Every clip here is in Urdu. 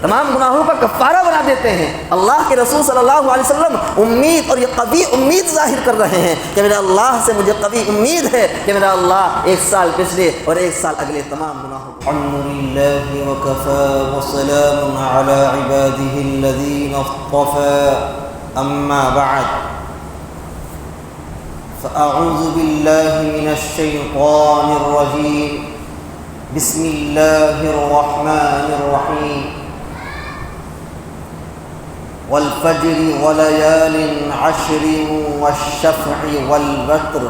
تمام گناہوں کا کفارہ بنا دیتے ہیں۔ اللہ کے رسول صلی اللہ علیہ وسلم امید اور یہ قوی امید ظاہر کر رہے ہیں کہ میرے اللہ سے مجھے قوی امید ہے کہ میرا اللہ 1 سال پچھلے اور 1 سال اگلے تمام گناہوں کو الحمدللہ وکفا وسلام علی عبادہ الذین اصطفى اما بعد فاعوذ باللہ من الشیطان الرجیم بسم اللہ الرحمن الرحیم والفجر وليال عشر والشفع والوتر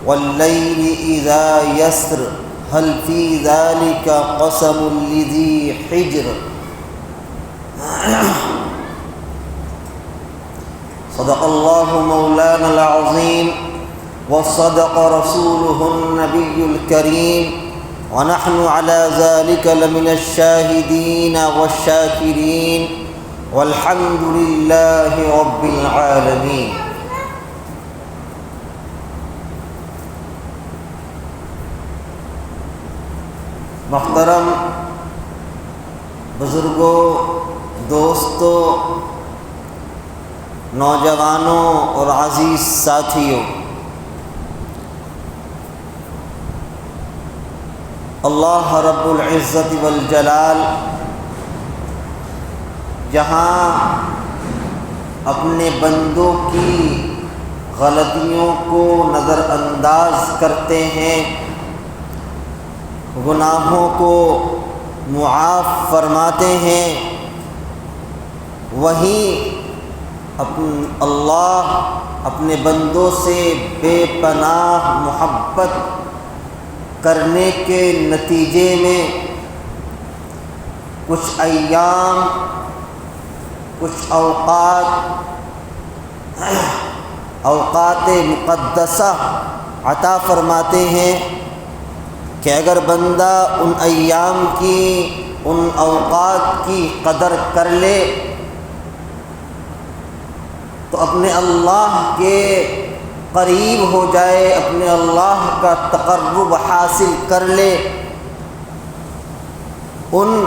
والليل إذا يسر هل في ذلك قسم لذي حجر صدق الله مولانا العظيم وصدق رسوله النبي الكريم ونحن على ذلك لمن الشاهدين والشاكرين والحمد للہ رب العالمین۔ محترم بزرگوں، دوستوں، نوجوانوں اور عزیز ساتھیوں، اللہ رب العزت والجلال جہاں اپنے بندوں کی غلطیوں کو نظر انداز کرتے ہیں، گناہوں کو معاف فرماتے ہیں، وہیں اللہ اپنے بندوں سے بے پناہ محبت کرنے کے نتیجے میں کچھ ایام، کچھ اوقات مقدسہ عطا فرماتے ہیں کہ اگر بندہ ان ایام کی، ان اوقات کی قدر کر لے تو اپنے اللہ کے قریب ہو جائے، اپنے اللہ کا تقرب حاصل کر لے۔ ان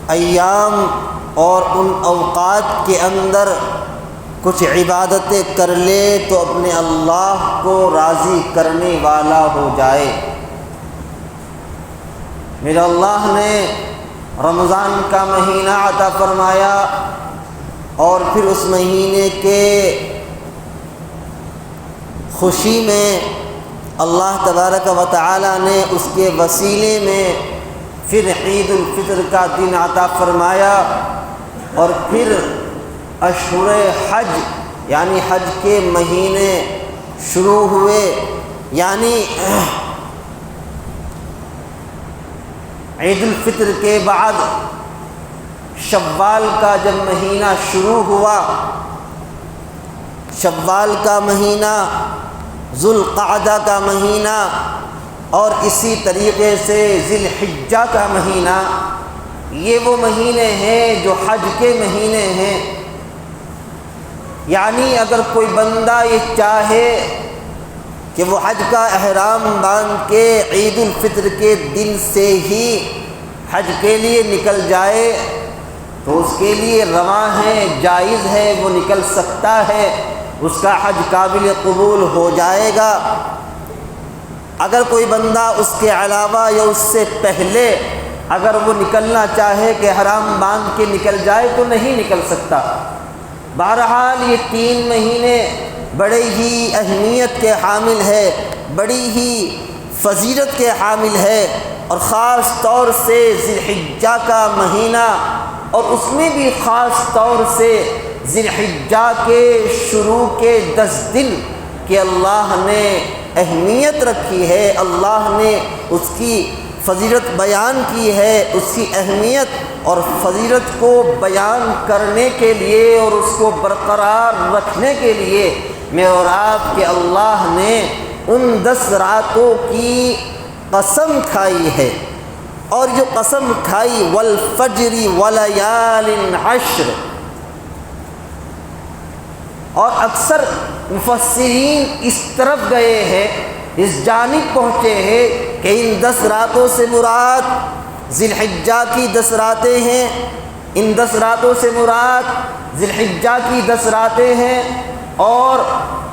ایام اور ان اوقات کے اندر کچھ عبادتیں کر لے تو اپنے اللہ کو راضی کرنے والا ہو جائے۔ میرے اللہ نے رمضان کا مہینہ عطا فرمایا اور پھر اس مہینے کے خوشی میں اللہ تبارک و تعالی نے اس کے وسیلے میں پھر عید الفطر کا دن عطا فرمایا، اور پھر اشہر حج یعنی حج کے مہینے شروع ہوئے، یعنی عید الفطر کے بعد شوال کا جب مہینہ شروع ہوا، شوال کا مہینہ، ذو القعدہ کا مہینہ، اور اسی طریقے سے ذی الحجہ کا مہینہ، یہ وہ مہینے ہیں جو حج کے مہینے ہیں۔ یعنی اگر کوئی بندہ یہ چاہے کہ وہ حج کا احرام باندھ کے عید الفطر کے دن سے ہی حج کے لیے نکل جائے تو اس کے لیے رواں ہے، جائز ہے، وہ نکل سکتا ہے، اس کا حج قابل قبول ہو جائے گا۔ اگر کوئی بندہ اس کے علاوہ یا اس سے پہلے اگر وہ نکلنا چاہے کہ حرام باندھ کے نکل جائے تو نہیں نکل سکتا۔ بہرحال یہ 3 مہینے بڑے ہی اہمیت کے حامل ہے، بڑی ہی فضیلت کے حامل ہے، اور خاص طور سے ذی الحجہ کا مہینہ، اور اس میں بھی خاص طور سے ذی الحجہ کے شروع کے 10 دن کہ اللہ نے اہمیت رکھی ہے، اللہ نے اس کی فضیلت بیان کی ہے۔ اس کی اہمیت اور فضیلت کو بیان کرنے کے لیے اور اس کو برقرار رکھنے کے لیے میں اور آپ کے اللہ نے ان 10 راتوں کی قسم کھائی ہے، اور جو قسم کھائی والفجر ولیال عشر، اور اکثر مفسرین اس طرف گئے ہیں، اس جانب پہنچے ہیں کہ ان 10 راتوں سے مراد ذی الحجہ کی 10 راتیں ہیں، ان 10 راتوں سے مراد ذی الحجہ کی 10 راتیں ہیں، اور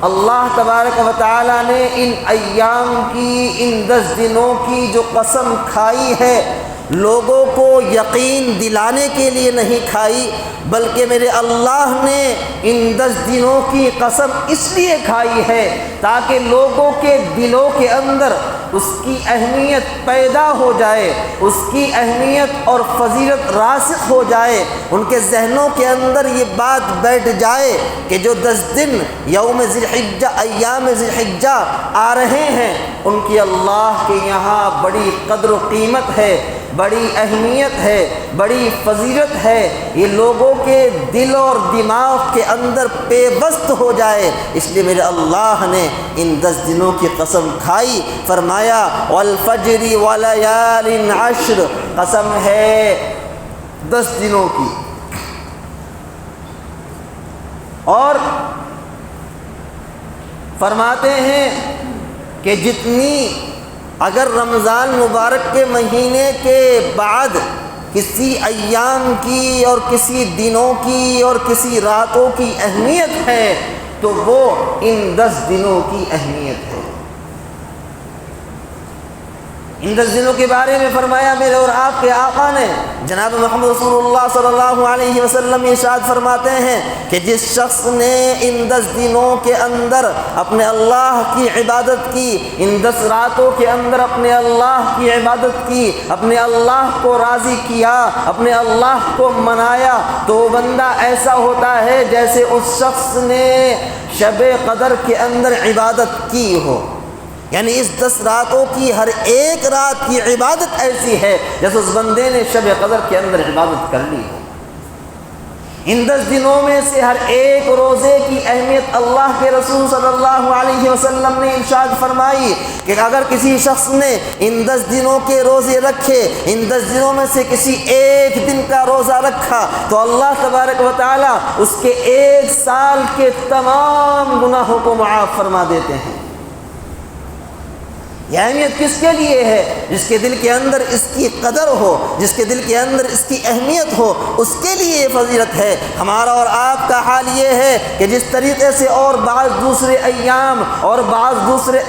اللہ تبارک و تعالیٰ نے ان ایام کی، ان 10 دنوں کی جو قسم کھائی ہے، لوگوں کو یقین دلانے کے لیے نہیں کھائی، بلکہ میرے اللہ نے ان 10 دنوں کی قسم اس لیے کھائی ہے تاکہ لوگوں کے دلوں کے اندر اس کی اہمیت پیدا ہو جائے، اس کی اہمیت اور فضیلت راسخ ہو جائے، ان کے ذہنوں کے اندر یہ بات بیٹھ جائے کہ جو 10 دن یوم ذی الحجہ، ایام ذی الحجہ آ رہے ہیں، ان کی اللہ کے یہاں بڑی قدر و قیمت ہے، بڑی اہمیت ہے، بڑی فضیلت ہے، یہ لوگوں کے دل اور دماغ کے اندر پیوست ہو جائے، اس لیے میرے اللہ نے ان 10 دنوں کی قسم کھائی، فرمایا والفجر ولیال عشر، قسم ہے 10 دنوں کی۔ اور فرماتے ہیں کہ جتنی اگر رمضان مبارک کے مہینے کے بعد کسی ایام کی اور کسی دنوں کی اور کسی راتوں کی اہمیت ہے تو وہ ان 10 دنوں کی اہمیت ہے۔ ان 10 دنوں کے بارے میں فرمایا میرے اور آپ کے آقا نے، جناب محمد رسول اللہ صلی اللہ علیہ وسلم ارشاد فرماتے ہیں کہ جس شخص نے ان 10 دنوں کے اندر اپنے اللہ کی عبادت کی، ان 10 راتوں کے اندر اپنے اللہ کی عبادت کی، اپنے اللہ کو راضی کیا، اپنے اللہ کو منایا، تو وہ بندہ ایسا ہوتا ہے جیسے اس شخص نے شب قدر کے اندر عبادت کی ہو۔ یعنی اس 10 راتوں کی ہر ایک رات کی عبادت ایسی ہے جیسے اس بندے نے شب قدر کے اندر عبادت کر لی ہو۔ ان 10 دنوں میں سے ہر ایک روزے کی اہمیت اللہ کے رسول صلی اللہ علیہ وسلم نے ارشاد فرمائی کہ اگر کسی شخص نے ان 10 دنوں کے روزے رکھے، ان 10 دنوں میں سے کسی ایک دن کا روزہ رکھا، تو اللہ تبارک و تعالی اس کے 1 سال کے تمام گناہوں کو معاف فرما دیتے ہیں۔ یہ اہمیت کس کے لیے ہے؟ جس کے دل کے اندر اس کی قدر ہو، جس کے دل کے اندر اس کی اہمیت ہو، اس کے لیے یہ فضیلت ہے۔ ہمارا اور آپ کا حال یہ ہے کہ جس طریقے سے اور بعض دوسرے ایام اور بعض دوسرے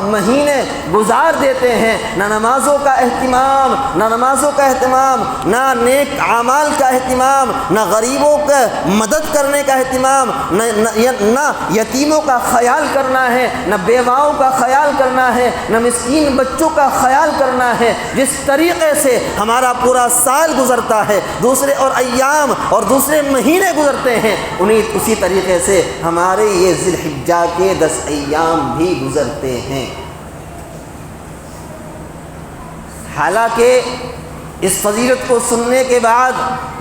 مہینے گزار دیتے ہیں، نہ نمازوں کا اہتمام، نہ نمازوں کا اہتمام، نہ نیک اعمال کا اہتمام، نہ غریبوں کا مدد کرنے کا اہتمام، نہ یتیموں کا خیال کرنا ہے، نہ بیواؤں کا خیال کرنا ہے، نہ مسکین بچوں کا خیال کرنا ہے۔ جس طریقے سے ہمارا پورا سال گزرتا ہے، دوسرے اور ایام اور دوسرے مہینے گزرتے ہیں، اسی طریقے سے ہمارے یہ ذی الحجہ کے 10 ایام بھی گزرتے ہیں۔ حالانکہ اس فضیلت کو سننے کے بعد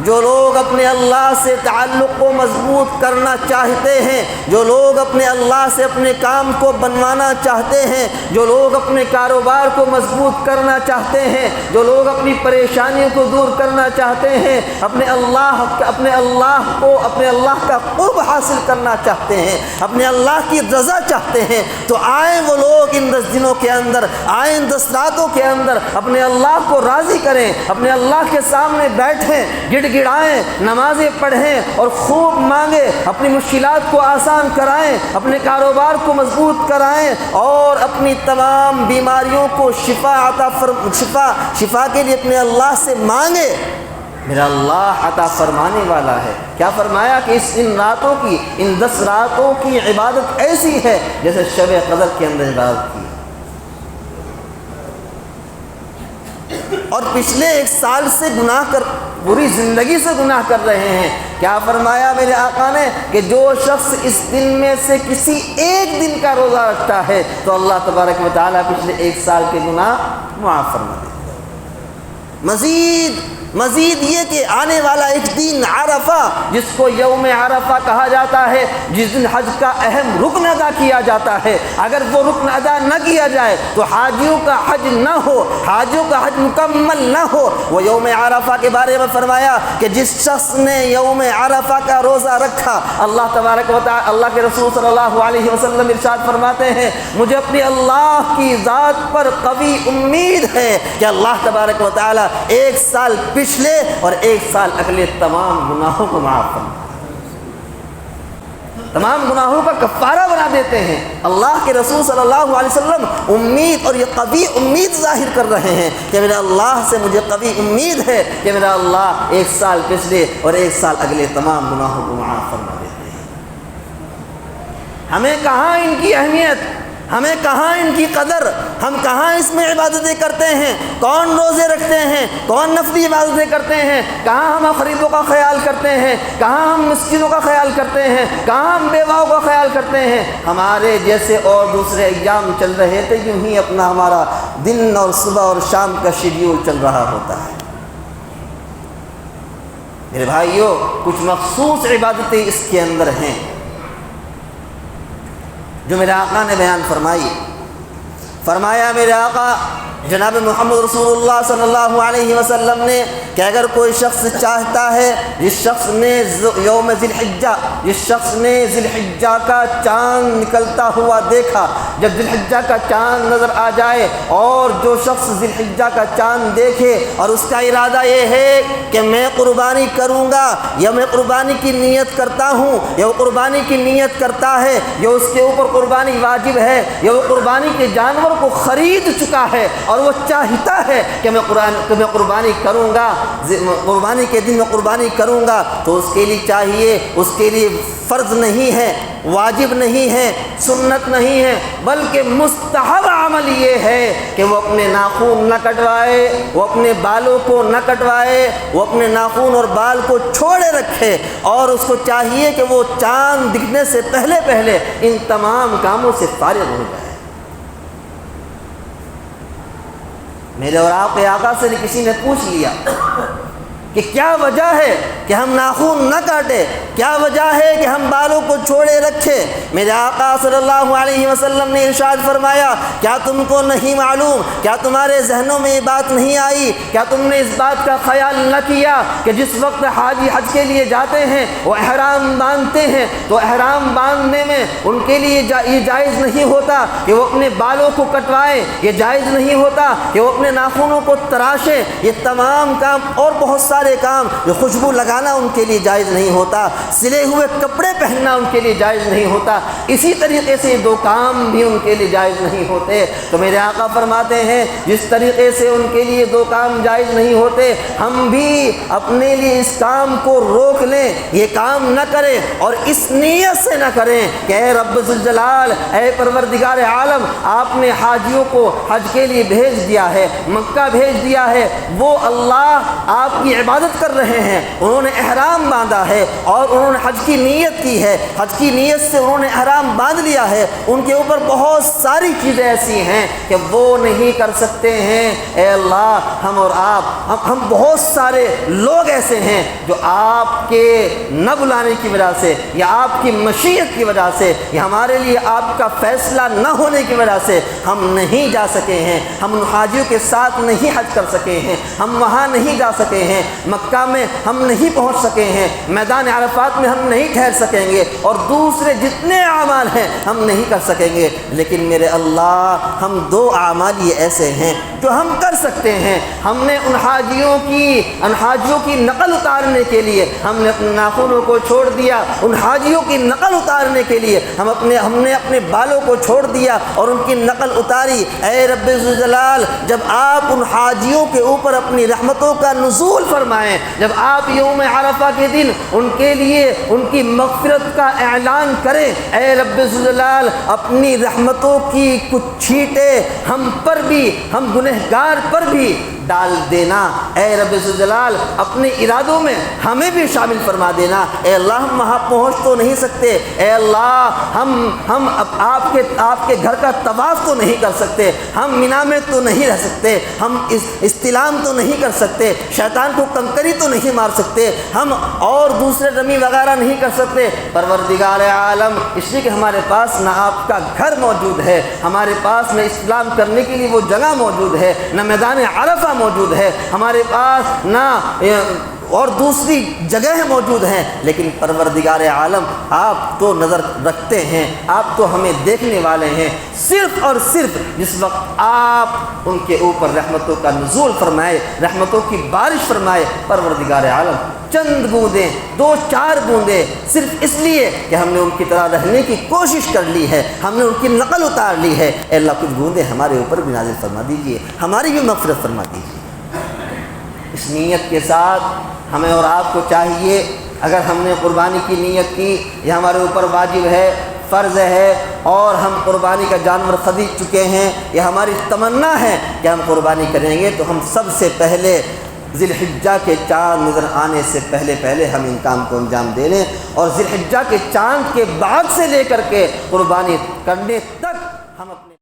جو لوگ اپنے اللہ سے تعلق کو مضبوط کرنا چاہتے ہیں، جو لوگ اپنے اللہ سے اپنے کام کو بنوانا چاہتے ہیں، جو لوگ اپنے کاروبار کو مضبوط کرنا چاہتے ہیں، جو لوگ اپنی پریشانیوں کو دور کرنا چاہتے ہیں، اپنے اللہ کا قرب حاصل کرنا چاہتے ہیں، اپنے اللہ کی رضا چاہتے ہیں، تو آئیں وہ لوگ ان 10 دنوں کے اندر، آئیں ان 10 راتوں کے اندر اپنے اللہ کو راضی کریں، اپنے اللہ کے سامنے بیٹھیں، گڑ گڑائیں، نمازیں پڑھیں اور خوب مانگیں، اپنی مشکلات کو آسان کرائیں، اپنے کاروبار کو مضبوط کرائیں اور اپنی تمام بیماریوں کو شفا کے لیے اپنے اللہ سے مانگیں۔ میرا اللہ عطا فرمانے والا ہے۔ کیا فرمایا کہ ان راتوں کی، ان 10 راتوں کی عبادت ایسی ہے جیسے شب قدر کے اندر عبادت کی۔ اور پچھلے 1 سال سے گناہ کر، پوری زندگی سے گناہ کر رہے ہیں۔ کیا فرمایا میرے آقا نے کہ جو شخص اس دن میں سے کسی ایک دن کا روزہ رکھتا ہے تو اللہ تبارک و تعالیٰ پچھلے 1 سال کے گناہ معاف فرما دیتا ہے۔ مزید یہ کہ آنے والا ایک دن عرفہ، جس کو یوم عرفہ کہا جاتا ہے، جس دن حج کا اہم رکن ادا کیا جاتا ہے، اگر وہ رکن ادا نہ کیا جائے تو حاجیوں کا حج نہ ہو، حاجیوں کا حج مکمل نہ ہو۔ وہ یوم عرفہ کے بارے میں فرمایا کہ جس شخص نے یوم عرفہ کا روزہ رکھا، اللہ تبارک و تعالی، اللہ کے رسول صلی اللہ علیہ وسلم ارشاد فرماتے ہیں، مجھے اپنی اللہ کی ذات پر قوی امید ہے کہ اللہ تبارک و تعالی 1 سال پچھلے اور 1 سال اگلے تمام گناہوں کو معاف فرما، تمام گناہوں کا کفارہ بنا دیتے ہیں۔ اللہ کے رسول صلی اللہ علیہ وسلم امید اور یہ قوی امید ظاہر کر رہے ہیں کہ میرا اللہ سے مجھے قوی امید ہے کہ میرا اللہ 1 سال پچھلے اور 1 سال اگلے تمام گناہوں کو معاف فرما دیتے ہیں۔ ہمیں کہاں ان کی اہمیت، ہمیں کہاں ان کی قدر، ہم کہاں اس میں عبادتیں کرتے ہیں، کون روزے رکھتے ہیں، کون نفلی عبادتیں کرتے ہیں، کہاں ہم غریبوں کا خیال کرتے ہیں، کہاں ہم مسکینوں کا خیال کرتے ہیں، کہاں ہم بیواؤں کا خیال کرتے ہیں۔ ہمارے جیسے اور دوسرے ایام چل رہے تھے، یوں ہی اپنا ہمارا دن اور صبح اور شام کا شیڈیول چل رہا ہوتا ہے۔ میرے بھائیوں، کچھ مخصوص عبادتیں اس کے اندر ہیں جو میرے آقا نے بیان فرمایا میرے آقا جناب محمد رسول اللہ صلی اللہ علیہ وسلم نے کہ اگر کوئی شخص چاہتا ہے، جس شخص نے یوم ذی الحجہ کا چاند نکلتا ہوا دیکھا، جب ذی الحجہ کا چاند نظر آ جائے، اور جو شخص ذی الحجہ کا چاند دیکھے اور اس کا ارادہ یہ ہے کہ میں قربانی کروں گا، یا میں قربانی کی نیت کرتا ہوں، یا وہ قربانی کی نیت کرتا ہے، یا اس کے اوپر قربانی واجب ہے، یا وہ قربانی کے جانور کو خرید چکا ہے اور وہ چاہتا ہے کہ میں قربانی کروں گا، قربانی کے دن میں قربانی کروں گا، تو اس کے لیے چاہیے، اس کے لیے فرض نہیں ہے، واجب نہیں ہے، سنت نہیں ہے، بلکہ مستحب عمل یہ ہے کہ وہ اپنے ناخن نہ کٹوائے، وہ اپنے بالوں کو نہ کٹوائے، وہ اپنے ناخن اور بال کو چھوڑے رکھے، اور اس کو چاہیے کہ وہ چاند دکھنے سے پہلے ان تمام کاموں سے فارغ ہو جائے۔ میرے اور آپ کے آقا سے کسی نے پوچھ لیا کہ کیا وجہ ہے کہ ہم ناخن نہ کاٹے، کیا وجہ ہے کہ ہم بالوں کو چھوڑے رکھے؟ میرے آقا صلی اللہ علیہ وسلم نے ارشاد فرمایا، کیا تم کو نہیں معلوم، کیا تمہارے ذہنوں میں یہ بات نہیں آئی، کیا تم نے اس بات کا خیال نہ کیا کہ جس وقت حاجی حج کے لیے جاتے ہیں، وہ احرام باندھتے ہیں، تو احرام باندھنے میں ان کے لیے یہ جائز نہیں ہوتا کہ وہ اپنے بالوں کو کٹوائیں، یہ جائز نہیں ہوتا کہ وہ اپنے ناخنوں کو تراشیں، یہ تمام کام اور بہت سارے کام، جو خوشبو لگانا ان کے لیے جائز نہیں ہوتا، سلے ہوئے کپڑے پہننا ان کے لیے جائز نہیں ہوتا، اسی طریقے سے 2 کام بھی ان کے لیے جائز نہیں ہوتے۔ تو میرے آقا فرماتے ہیں جس طریقے سے ان کے لیے 2 کام جائز نہیں ہوتے، ہم بھی اپنے لیے اس کام کو روک لیں، یہ کام نہ کریں، اور اس نیت سے نہ کریں کہ اے رب ذوالجلال، اے پروردگار عالم، آپ نے حاجیوں کو حج کے لیے بھیج دیا ہے، مکہ بھیج دیا ہے، وہ اللہ آپ کی عبادت کر رہے ہیں، انہوں نے احرام باندھا ہے اور انہوں نے حج کی نیت کی ہے، حج کی نیت سے انہوں نے احرام باندھ لیا ہے، ان کے اوپر بہت ساری چیزیں ایسی ہیں کہ وہ نہیں کر سکتے ہیں۔ اے اللہ، ہم اور آپ، ہم بہت سارے لوگ ایسے ہیں جو آپ کے نہ بلانے کی وجہ سے، یا آپ کی مشیت کی وجہ سے، یا ہمارے لیے آپ کا فیصلہ نہ ہونے کی وجہ سے ہم نہیں جا سکے ہیں، ہم ان حاجیوں کے ساتھ نہیں حج کر سکے ہیں، ہم وہاں نہیں جا سکے ہیں، مکہ میں ہم نہیں پہنچ سکے ہیں، میدان عرفات میں ہم نہیں ٹھہر سکیں گے، اور دوسرے جتنے اعمال ہیں ہم نہیں کر سکیں گے، لیکن میرے اللہ، ہم 2 اعمال یہ ایسے ہیں جو ہم کر سکتے ہیں۔ ہم نے ان حاجیوں کی نقل اتارنے کے لیے ہم نے اپنے ناخنوں کو چھوڑ دیا، ان حاجیوں کی نقل اتارنے کے لیے ہم نے اپنے بالوں کو چھوڑ دیا اور ان کی نقل اتاری۔ اے رب ذوالجلال، جب آپ ان حاجیوں کے اوپر اپنی رحمتوں کا نزول فرمائیں، جب آپ یوم عرفہ کے دن ان کے لیے ان کی مغفرت کا اعلان کریں، اے رب ذوالجلال، اپنی رحمتوں کی کچھ چھینٹیں ہم پر بھی، ہم گنہگار پر بھی ڈال دینا۔ اے رب ذوالجلال، اپنے ارادوں میں ہمیں بھی شامل فرما دینا۔ اے اللہ، ہم وہاں پہنچ تو نہیں سکتے، اے اللہ، ہم آپ کے گھر کا طواف تو نہیں کر سکتے، ہم مینا میں تو نہیں رہ سکتے، ہم استلام تو نہیں کر سکتے، شیطان کو کنکری تو نہیں مار سکتے، ہم اور دوسرے رمی وغیرہ نہیں کر سکتے۔ پروردگار عالم، اس لیے کہ ہمارے پاس نہ آپ کا گھر موجود ہے، ہمارے پاس نہ استلام کرنے کے لیے وہ جگہ موجود ہے، نہ میدان عرفہ موجود ہے، ہمارے پاس نہ اور دوسری جگہیں موجود ہیں، لیکن پروردگار عالم، آپ تو نظر رکھتے ہیں، آپ تو ہمیں دیکھنے والے ہیں، صرف اور صرف جس وقت آپ ان کے اوپر رحمتوں کا نزول فرمائے، رحمتوں کی بارش فرمائے، پروردگار عالم چند بوندیں، 2-4 بوندیں صرف اس لیے کہ ہم نے ان کی طرح رہنے کی کوشش کر لی ہے، ہم نے ان کی نقل اتار لی ہے، اے اللہ کچھ بوندیں ہمارے اوپر بھی نازل فرما دیجئے، ہماری بھی مغفرت فرما دیجئے۔ اس نیت کے ساتھ ہمیں اور آپ کو چاہیے، اگر ہم نے قربانی کی نیت کی، یہ ہمارے اوپر واجب ہے، فرض ہے، اور ہم قربانی کا جانور خرید چکے ہیں، یہ ہماری تمنا ہے کہ ہم قربانی کریں گے، تو ہم سب سے پہلے ذی الحجہ کے چاند نظر آنے سے پہلے ہم ان کام کو انجام دے لیں، اور ذی الحجہ کے چاند کے بعد سے لے کر کے قربانی کرنے تک ہم اپنے